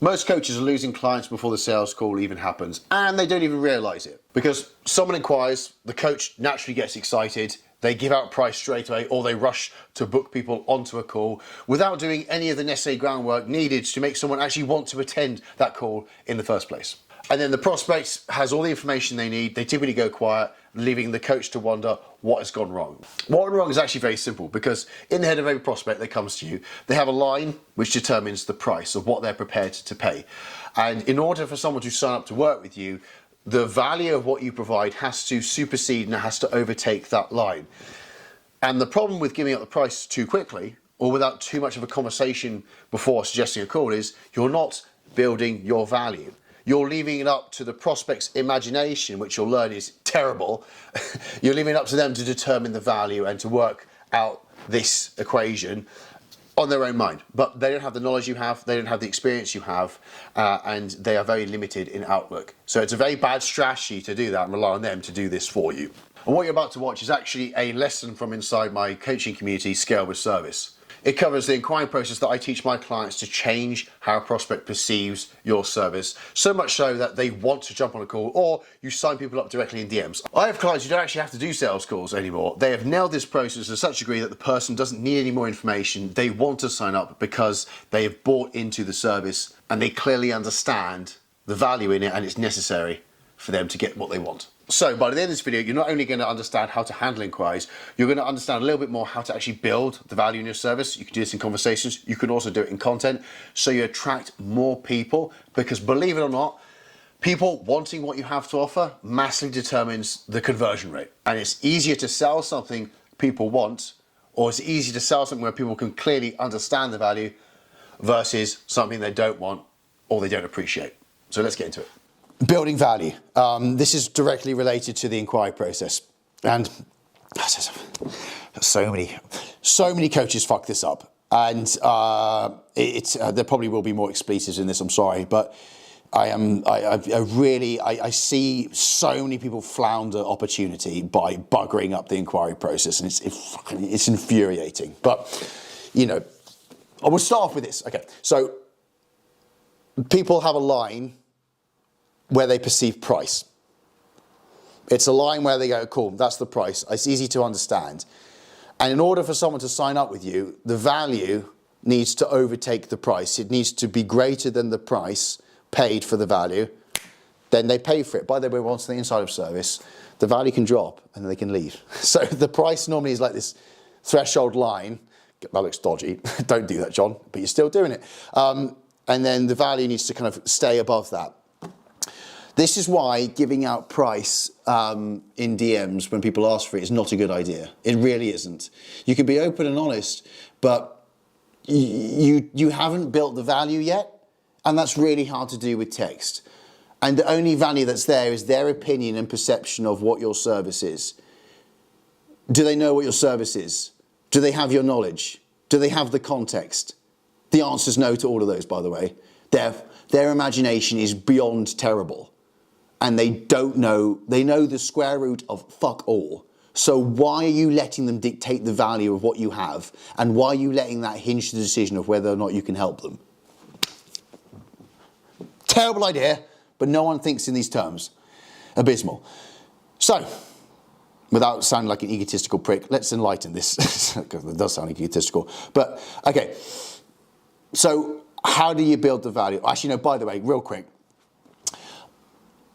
Most coaches are losing clients before the sales call even happens, and they don't even realise it. Because someone inquires, the coach naturally gets excited, they give out a price straight away, or they rush to book people onto a call without doing any of the necessary groundwork needed to make someone actually want to attend that call in the first place. And then the prospect has all the information they need, they typically go quiet, leaving the coach to wonder what has gone wrong. What went wrong is actually very simple, because in the head of every prospect that comes to you, they have a line which determines the price of what they're prepared to pay. And in order for someone to sign up to work with you, the value of what you provide has to supersede and has to overtake that line. And the problem with giving up the price too quickly, or without too much of a conversation before suggesting a call, is you're not building your value. You're leaving it up to the prospect's imagination, which you'll learn is terrible. You're leaving it up to them to determine the value and to work out this equation on their own mind. But they don't have the knowledge you have, they don't have the experience you have, and they are very limited in outlook. So it's a very bad strategy to do that and rely on them to do this for you. And what you're about to watch is actually a lesson from inside my coaching community, Scale with Service. It covers the inquiry process that I teach my clients to change how a prospect perceives your service, so much so that they want to jump on a call, or you sign people up directly in DMs. I have clients who don't actually have to do sales calls anymore. They have nailed this process to such a degree that the person doesn't need any more information. They want to sign up because they have bought into the service and they clearly understand the value in it, and it's necessary for them to get what they want. So by the end of this video, you're not only going to understand how to handle inquiries, you're going to understand a little bit more how to actually build the value in your service. You can do this in conversations. You can also do it in content, so you attract more people, because believe it or not, people wanting what you have to offer massively determines the conversion rate. And it's easier to sell something people want, or it's easier to sell something where people can clearly understand the value versus something they don't want or they don't appreciate. So let's get into it. Building value. This is directly related to the inquiry process, and so many coaches fuck this up, and there probably will be more expletives in this. I'm sorry, but I see so many people flounder opportunity by buggering up the inquiry process, and it's infuriating. But you know, I will start off with this. Okay, so people have a line where they perceive price. It's a line where they go, cool, that's the price. It's easy to understand. And in order for someone to sign up with you, the value needs to overtake the price. It needs to be greater than the price paid for the value. Then they pay for it. By the way, once the inside of service, the value can drop and then they can leave. So the price normally is like this threshold line. That looks dodgy. Don't do that, John, but you're still doing it. And then the value needs to kind of stay above that. This is why giving out price in DMs when people ask for it is not a good idea. It really isn't. You can be open and honest, but you haven't built the value yet, and that's really hard to do with text. And the only value that's there is their opinion and perception of what your service is. Do they know what your service is? Do they have your knowledge? Do they have the context? The answer is no to all of those, by the way. Their imagination is beyond terrible. And they don't know, they know the square root of fuck all. So why are you letting them dictate the value of what you have? And why are you letting that hinge the decision of whether or not you can help them? Terrible idea, but no one thinks in these terms. Abysmal. So, without sounding like an egotistical prick, let's enlighten this. Because it does sound egotistical. But, okay. So, how do you build the value? Actually, no, by the way, real quick.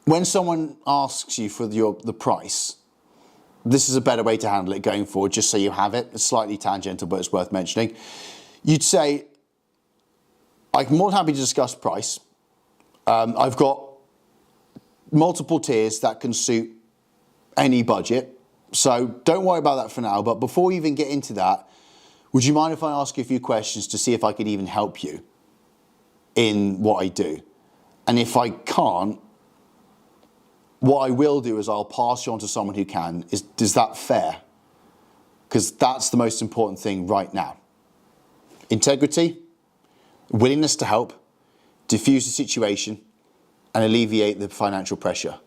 When someone asks you for the price, this is a better way to handle it going forward, just so you have it. It's slightly tangential, but it's worth mentioning. You'd say, I'm more than happy to discuss price. I've got multiple tiers that can suit any budget. So don't worry about that for now. But before we even get into that, would you mind if I ask you a few questions to see if I could even help you in what I do? And if I can't, what I will do is I'll pass you on to someone who can. Is that fair? Because that's the most important thing right now. Integrity, willingness to help, diffuse the situation, and alleviate the financial pressure.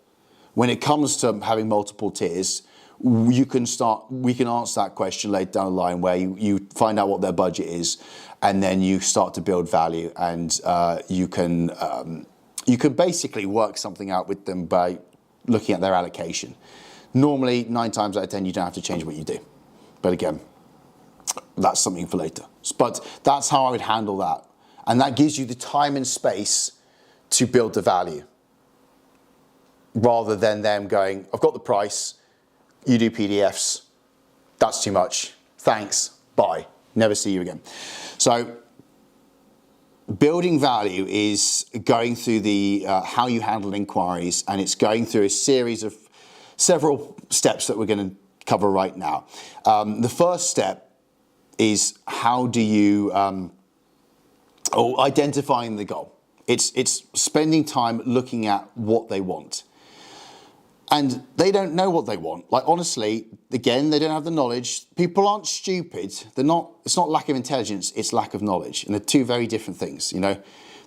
When it comes to having multiple tiers, we can answer that question later down the line, where you find out what their budget is, and then you start to build value, and you can basically work something out with them by looking at their allocation. Normally, 9 times out of 10, you don't have to change what you do. But again, that's something for later. But that's how I would handle that. And that gives you the time and space to build the value, rather than them going, I've got the price, you do PDFs, that's too much, thanks, bye, never see you again. So building value is going through the how you handle inquiries, and it's going through a series of several steps that we're going to cover right now. The first step is how do you, identifying the goal. It's spending time looking at what they want. And they don't know what they want. Like, honestly, again, they don't have the knowledge. People aren't stupid. It's not lack of intelligence, it's lack of knowledge. And they're two very different things, you know.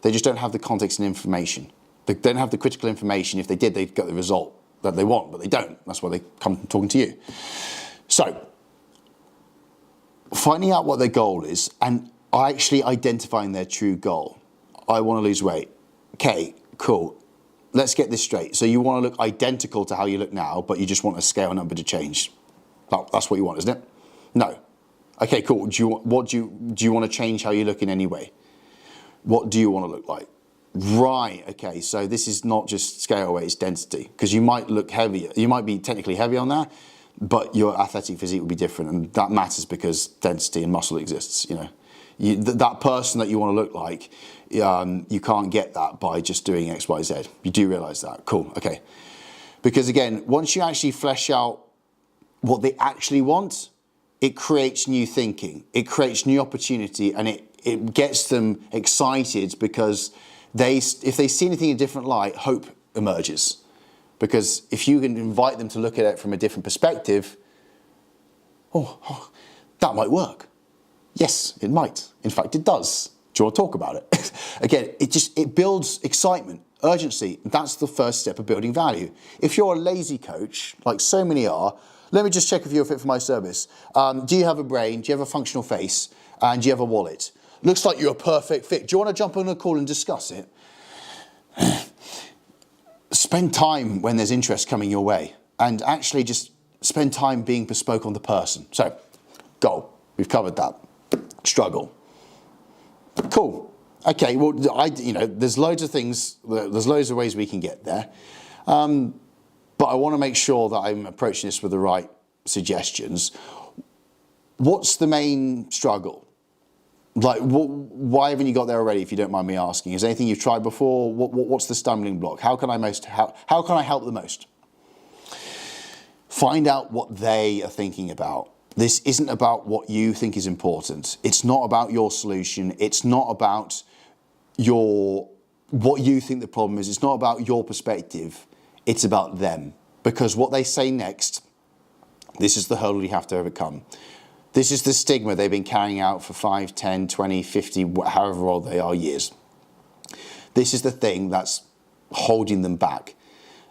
They just don't have the context and information. They don't have the critical information. If they did, they'd get the result that they want, but they don't. That's why they come talking to you. So, finding out what their goal is and actually identifying their true goal. I want to lose weight. Okay, cool. Let's get this straight. So you want to look identical to how you look now, but you just want a scale number to change. That's what you want, isn't it? No. Okay, cool. Do you want to change how you look in any way? What do you want to look like? Right. Okay. So this is not just scale weight; it's density. Because you might look heavier. You might be technically heavy on that, but your athletic physique will be different, and that matters because density and muscle exists. You know, that person that you want to look like, you can't get that by just doing X, Y, Z. You do realise that. Cool. Okay. Because again, once you actually flesh out what they actually want, it creates new thinking. It creates new opportunity, and it gets them excited because if they see anything in a different light, hope emerges. Because if you can invite them to look at it from a different perspective, that might work. Yes, it might. In fact, it does. Do you want to talk about it? Again, it builds excitement, urgency. That's the first step of building value. If you're a lazy coach, like so many are, let me just check if you're fit for my service. Do you have a brain? Do you have a functional face? And do you have a wallet? Looks like you're a perfect fit. Do you want to jump on a call and discuss it? Spend time when there's interest coming your way, and actually just spend time being bespoke on the person. So, goal, we've covered that. Struggle. Cool. Okay, well, there's loads of things, there's loads of ways we can get there. But I want to make sure that I'm approaching this with the right suggestions. What's the main struggle? Like, why haven't you got there already, if you don't mind me asking? Is there anything you've tried before? What's the stumbling block? How can I help the most? Find out what they are thinking about. This isn't about what you think is important. It's not about your solution. It's not about what you think the problem is. It's not about your perspective. It's about them. Because what they say next, this is the hurdle you have to overcome. This is the stigma they've been carrying out for 5, 10, 20, 50, however old they are, years. This is the thing that's holding them back.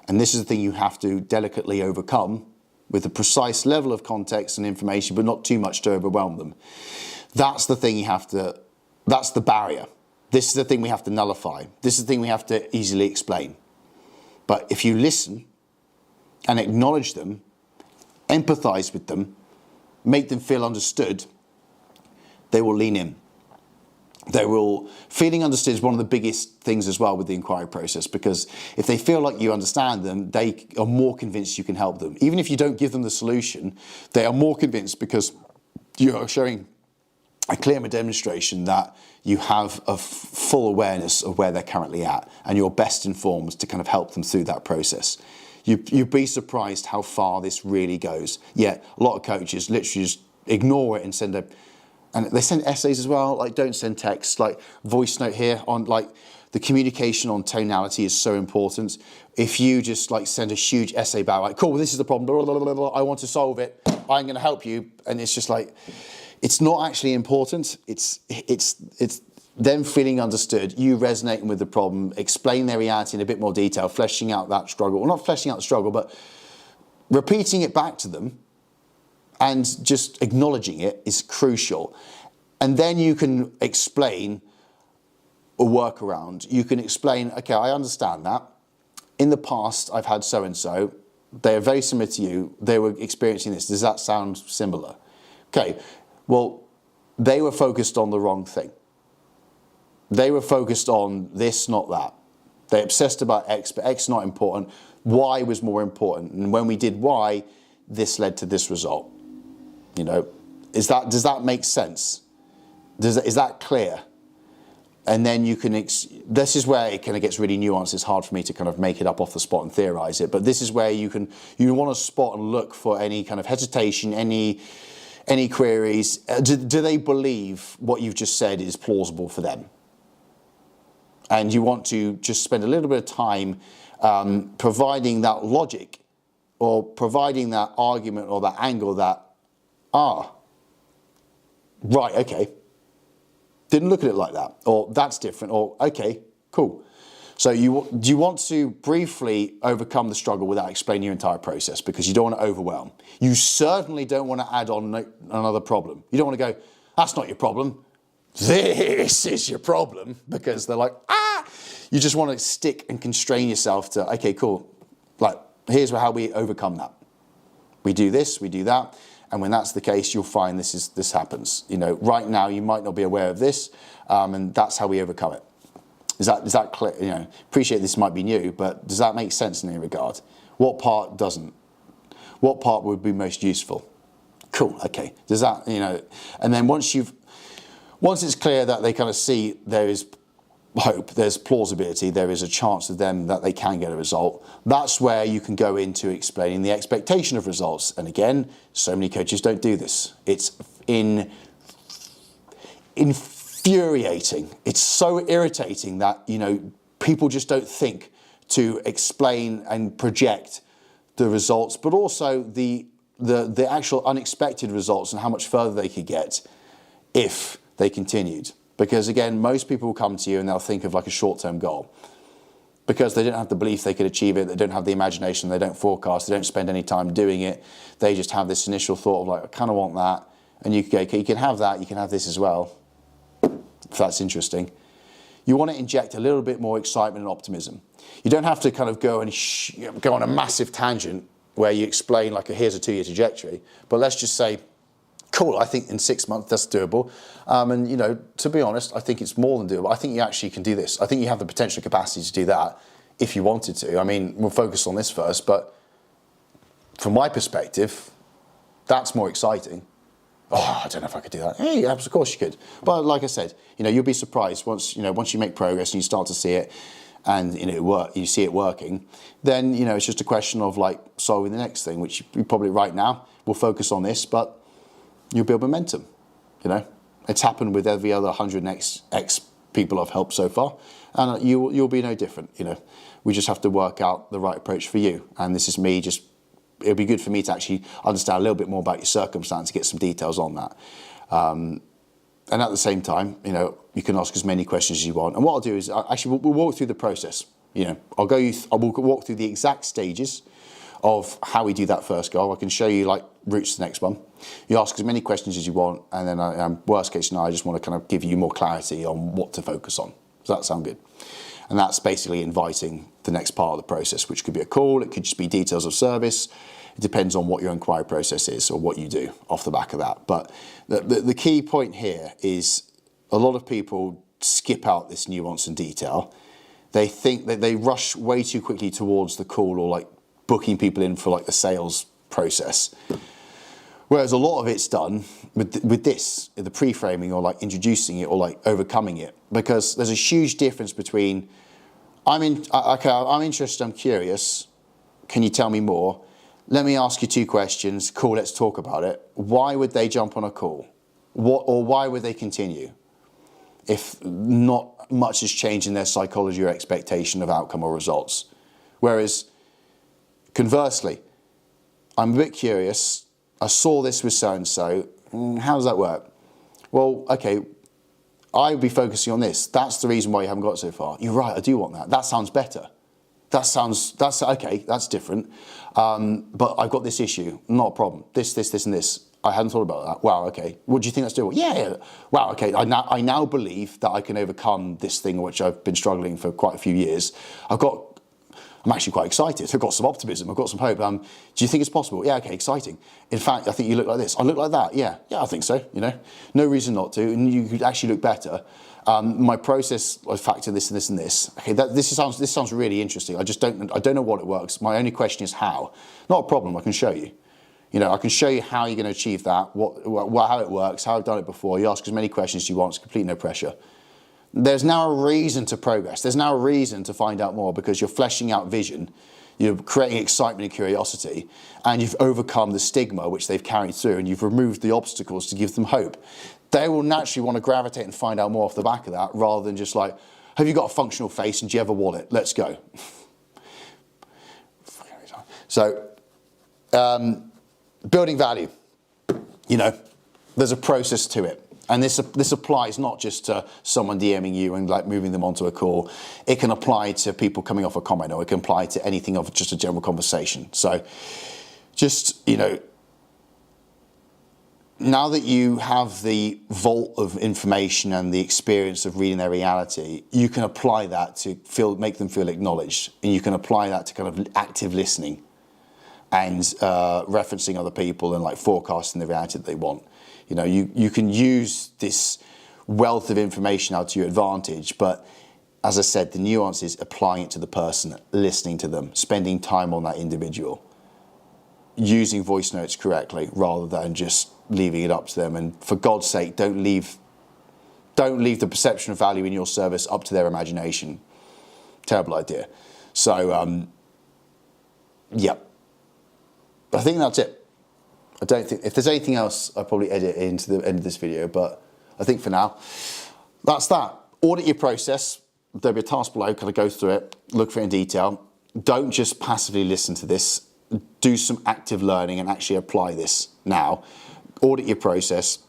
And this is the thing you have to delicately overcome with a precise level of context and information, but not too much to overwhelm them. That's the thing that's the barrier. This is the thing we have to nullify. This is the thing we have to easily explain. But if you listen and acknowledge them, empathize with them, make them feel understood, they will lean in. Feeling understood is one of the biggest things as well with the inquiry process, because if they feel like you understand them, they are more convinced you can help them. Even if you don't give them the solution, they are more convinced because you are showing a clear demonstration that you have a full awareness of where they're currently at, and you're best informed to kind of help them through that process. You'd be surprised how far this really goes. Yet a lot of coaches literally just ignore it and and they send essays as well. Like, don't send text. Like, voice note here on, like, the communication on tonality is so important. If you just like send a huge essay about, like, cool, this is the problem, blah, blah, blah, blah, I want to solve it, I'm going to help you, and it's just like, it's not actually important. It's them feeling understood, you resonating with the problem, explain their reality in a bit more detail, fleshing out that struggle. Well, not fleshing out the struggle, but repeating it back to them and just acknowledging it is crucial. And then you can explain a workaround. You can explain, okay, I understand that. In the past, I've had so-and-so. They are very similar to you. They were experiencing this. Does that sound similar? Okay, well, they were focused on the wrong thing. They were focused on this, not that. They obsessed about X, but X not important. Y was more important. And when we did Y, this led to this result. You know, does that make sense? Is that clear? And then you can, this is where it kind of gets really nuanced. It's hard for me to kind of make it up off the spot and theorize it. But this is where you want to spot and look for any kind of hesitation, any queries. Do they believe what you've just said is plausible for them? And you want to just spend a little bit of time providing that logic or providing that argument or that angle that, right, okay. Didn't look at it like that, or that's different, or okay, cool. So you want to briefly overcome the struggle without explaining your entire process, because you don't want to overwhelm. You certainly don't want to add on another problem. You don't want to go, that's not your problem, this is your problem, because they're like, You just want to stick and constrain yourself to, okay, cool, like, here's how we overcome that. We do this, we do that. And when that's the case, you'll find this happens. You know, right now you might not be aware of this, and that's how we overcome it. Is that clear? You know, appreciate this might be new, but does that make sense in any regard? What part doesn't? What part would be most useful? Cool. Okay. Does that, you know? And then once it's clear that they kind of see there is hope, there's plausibility, there is a chance of them that they can get a result, that's where you can go into explaining the expectation of results. And again, so many coaches don't do this. It's infuriating. It's so irritating that, you know, people just don't think to explain and project the results, but also the actual unexpected results and how much further they could get if they continued. Because again, most people will come to you and they'll think of like a short-term goal, because they don't have the belief they could achieve it, they don't have the imagination, they don't forecast, they don't spend any time doing it. They just have this initial thought of like, I kind of want that. And you can go, okay, you can have that, you can have this as well, if that's interesting. You want to inject a little bit more excitement and optimism. You don't have to kind of go and go on a massive tangent where you explain like, here's a 2-year trajectory, but let's just say, cool, I think in 6 months that's doable. And you know, to be honest, I think it's more than doable. I think you actually can do this. I think you have the potential capacity to do that if you wanted to. I mean, we'll focus on this first, but from my perspective, that's more exciting. Oh, I don't know if I could do that. Hey, of course you could. But like I said, you know, you'll be surprised once you make progress and you start to see it, and you know, you see it working. Then you know, it's just a question of like solving the next thing, which you probably right now we'll focus on this, but you'll build momentum. You know, it's happened with every other 100 X people I've helped so far, and you'll be no different. You know, we just have to work out the right approach for you. And this is me just. It'll be good for me to actually understand a little bit more about your circumstance, to get some details on that. And at the same time, you know, you can ask as many questions as you want. And what I'll do is, we'll walk through the process. You know, I will walk through the exact stages of how we do that first goal. I can show you like routes to the next one. You ask as many questions as you want, and then worst case scenario, I just want to kind of give you more clarity on what to focus on. Does that sound good? And that's basically inviting the next part of the process, which could be a call, it could just be details of service. It depends on what your inquiry process is or what you do off the back of that. But the key point here is a lot of people skip out this nuance and detail. They think that they rush way too quickly towards the call or like booking people in for like the sales process. Whereas a lot of it's done with this, the pre-framing or like introducing it or like overcoming it. Because there's a huge difference between, I'm interested, I'm curious, can you tell me more? Let me ask you 2 questions, cool, let's talk about it. Why would they jump on a call? Why would they continue if not much has changed in their psychology or expectation of outcome or results? Whereas, conversely, I'm a bit curious, I saw this with so-and-so, how does that work? Well, okay, I would be focusing on this. That's the reason why you haven't got so far. You're right, I do want that. That sounds better. that's okay, that's different. But I've got this issue, not a problem. This, and this. I hadn't thought about that. Wow, okay. What do you think that's doable? Yeah. Wow, okay. I now believe that I can overcome this thing which I've been struggling for quite a few years. I'm actually quite excited. I've got some optimism. I've got some hope. Do you think it's possible? Yeah, okay, exciting. In fact, I think you look like this. I look like that. Yeah, I think so. No reason not to. And you could actually look better. My process, I factor this and this and this. Okay, this sounds really interesting. I don't know what it works. My only question is how. Not a problem. I can show you. I can show you how you're going to achieve that, how it works, how I've done it before. You ask as many questions as you want. It's complete no pressure. There's now a reason to progress. There's now a reason to find out more because you're fleshing out vision. You're creating excitement and curiosity, and you've overcome the stigma which they've carried through, and you've removed the obstacles to give them hope. They will naturally want to gravitate and find out more off the back of that rather than just like, have you got a functional face and do you have a wallet? Let's go. So, building value, there's a process to it. And this applies not just to someone DMing you and like moving them onto a call. It can apply to people coming off a comment, or it can apply to anything of just a general conversation. So just, now that you have the vault of information and the experience of reading their reality, you can apply that to make them feel acknowledged. And you can apply that to kind of active listening and referencing other people and like forecasting the reality that they want. You can use this wealth of information out to your advantage, but as I said, the nuance is applying it to the person, listening to them, spending time on that individual, using voice notes correctly rather than just leaving it up to them. And for God's sake, don't leave the perception of value in your service up to their imagination. Terrible idea. So, yeah. I think that's it. I don't think, if there's anything else, I'll probably edit it into the end of this video, but I think for now, that's that. Audit your process. There'll be a task below, kind of go through it, look for it in detail. Don't just passively listen to this. Do some active learning and actually apply this now. Audit your process.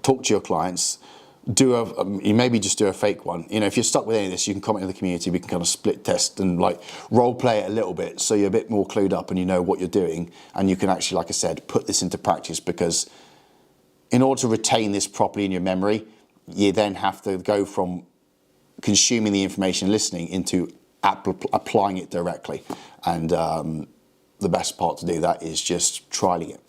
Talk to your clients. You maybe just do a fake one. If you're stuck with any of this, you can comment in the community. We can kind of split test and like role play it a little bit so you're a bit more clued up and you know what you're doing. And you can actually, like I said, put this into practice, because in order to retain this properly in your memory, you then have to go from consuming the information, listening, into applying it directly. And the best part to do that is just trialing it.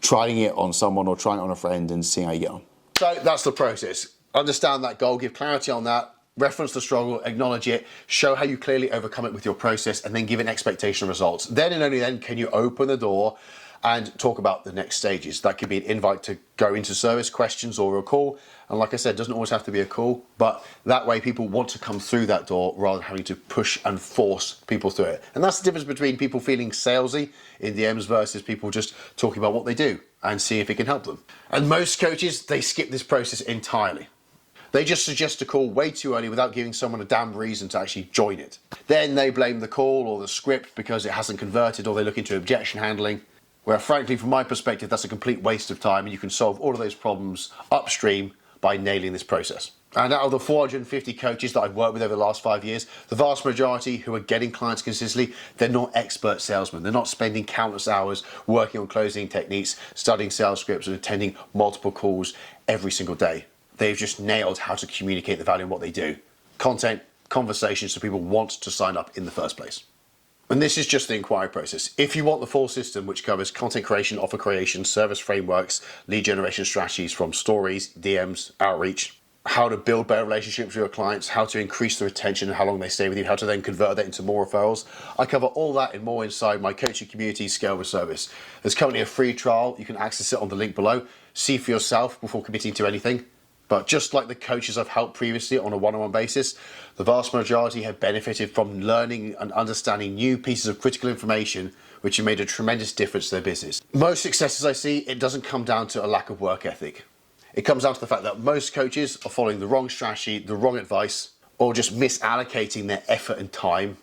Trialing it on someone or trying it on a friend and seeing how you get on. So that's the process. Understand that goal, give clarity on that, reference the struggle, acknowledge it, show how you clearly overcome it with your process, and then give an expectation of results. Then and only then can you open the door and talk about the next stages. That could be an invite to go into service, questions, or a call. And like I said, it doesn't always have to be a call, but that way people want to come through that door rather than having to push and force people through it. And that's the difference between people feeling salesy in DMs versus people just talking about what they do and see if it can help them. And most coaches, they skip this process entirely. They just suggest a call way too early without giving someone a damn reason to actually join it. Then they blame the call or the script because it hasn't converted, or they look into objection handling, where frankly, from my perspective, that's a complete waste of time, and you can solve all of those problems upstream by nailing this process. And out of the 450 coaches that I've worked with over the last 5 years, the vast majority who are getting clients consistently, they're not expert salesmen. They're not spending countless hours working on closing techniques, studying sales scripts, and attending multiple calls every single day. They've just nailed how to communicate the value in what they do. Content, conversations, so people want to sign up in the first place. And this is just the inquiry process. If you want the full system, which covers content creation, offer creation, service frameworks, lead generation strategies from stories, DMs, outreach, how to build better relationships with your clients, how to increase the retention and how long they stay with you, how to then convert that into more referrals, I cover all that and more inside my coaching community, Scale with Service. There's currently a free trial. You can access it on the link below. See for yourself before committing to anything. But just like the coaches I've helped previously on a one-on-one basis, the vast majority have benefited from learning and understanding new pieces of critical information which have made a tremendous difference to their business. Most successes I see, it doesn't come down to a lack of work ethic. It comes down to the fact that most coaches are following the wrong strategy, the wrong advice, or just misallocating their effort and time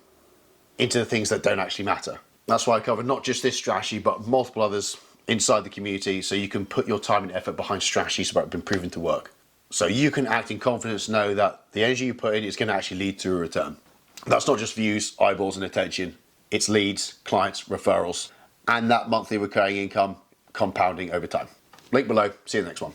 into the things that don't actually matter. That's why I cover not just this strategy, but multiple others inside the community, so you can put your time and effort behind strategies that have been proven to work. So you can act in confidence, know that the energy you put in is going to actually lead to a return. That's not just views, eyeballs, and attention. It's leads, clients, referrals, and that monthly recurring income compounding over time. Link below. See you in the next one.